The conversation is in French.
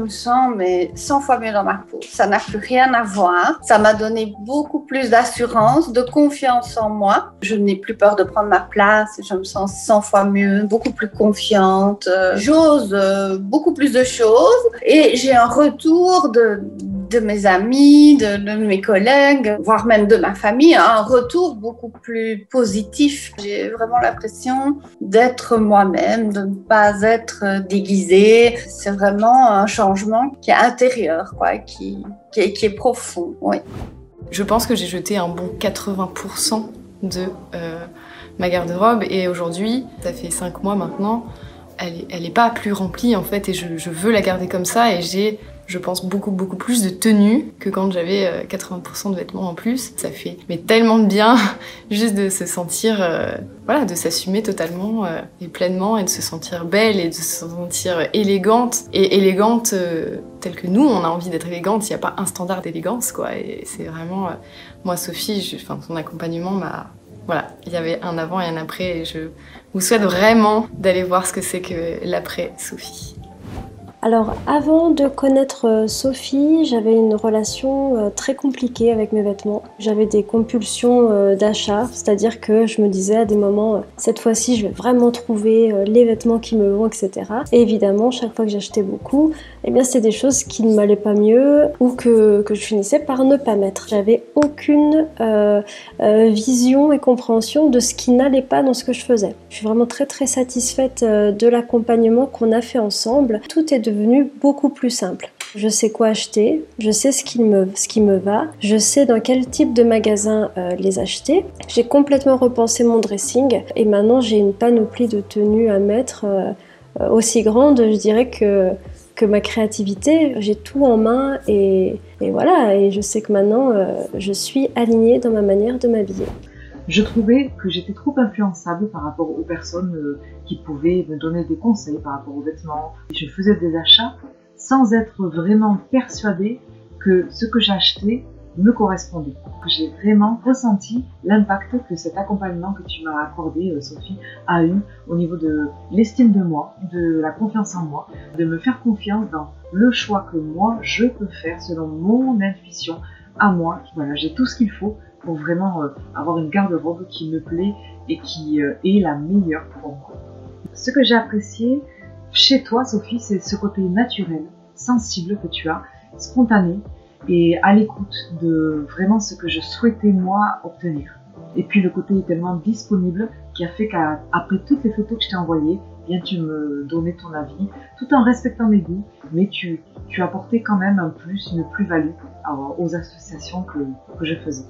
me sens mais 100 fois mieux dans ma peau. Ça n'a plus rien à voir. Ça m'a donné beaucoup plus d'assurance, de confiance en moi. Je n'ai plus peur de prendre ma place. Je me sens 100 fois mieux, beaucoup plus confiante. J'ose beaucoup plus de choses et j'ai un retour de mes amis, de mes collègues, voire même de ma famille, un retour beaucoup plus positif. J'ai vraiment l'impression d'être moi-même, de ne pas être déguisée. C'est vraiment un changement qui est intérieur, quoi, qui est profond. Oui. Je pense que j'ai jeté un bon 80% de ma garde-robe et aujourd'hui, ça fait 5 mois maintenant, elle est pas plus remplie en fait et je veux la garder comme ça et j'ai, je pense, beaucoup plus de tenues que quand j'avais 80% de vêtements en plus. Ça fait mais tellement de bien juste de se sentir, voilà, de s'assumer totalement et pleinement et de se sentir belle et de se sentir élégante. Et élégante telle que nous, on a envie d'être élégante, il n'y a pas un standard d'élégance, quoi. Et c'est vraiment, moi Sophie, enfin, son accompagnement m'a... Voilà, il y avait un avant et un après et je vous souhaite vraiment d'aller voir ce que c'est que l'après Sophie. Alors avant de connaître Sophie, j'avais une relation très compliquée avec mes vêtements. J'avais des compulsions d'achat, c'est-à-dire que je me disais à des moments cette fois-ci je vais vraiment trouver les vêtements qui me vont, etc. Et évidemment chaque fois que j'achetais beaucoup, eh bien c'est des choses qui ne m'allaient pas mieux ou que je finissais par ne pas mettre. J'avais aucune vision et compréhension de ce qui n'allait pas dans ce que je faisais. Je suis vraiment très satisfaite de l'accompagnement qu'on a fait ensemble. Tout est devenu beaucoup plus simple. Je sais quoi acheter, je sais ce qui me va, je sais dans quel type de magasin les acheter. J'ai complètement repensé mon dressing et maintenant j'ai une panoplie de tenues à mettre aussi grande, je dirais que ma créativité, j'ai tout en main et voilà, et je sais que maintenant je suis alignée dans ma manière de m'habiller. Je trouvais que j'étais trop influençable par rapport aux personnes qui pouvaient me donner des conseils par rapport aux vêtements. Je faisais des achats sans être vraiment persuadée que ce que j'achetais me correspondait. J'ai vraiment ressenti l'impact que cet accompagnement que tu m'as accordé, Sophie, a eu au niveau de l'estime de moi, de la confiance en moi, de me faire confiance dans le choix que moi je peux faire selon mon intuition à moi. Voilà, j'ai tout ce qu'il faut pour vraiment avoir une garde-robe qui me plaît et qui est la meilleure pour moi. Ce que j'ai apprécié chez toi, Sophie, c'est ce côté naturel, sensible que tu as, spontané et à l'écoute de vraiment ce que je souhaitais moi obtenir. Et puis le côté tellement disponible qui a fait qu'après toutes les photos que je t'ai envoyées, bien tu me donnais ton avis, tout en respectant mes goûts, mais tu apportais quand même un plus, une plus-value aux associations que je faisais.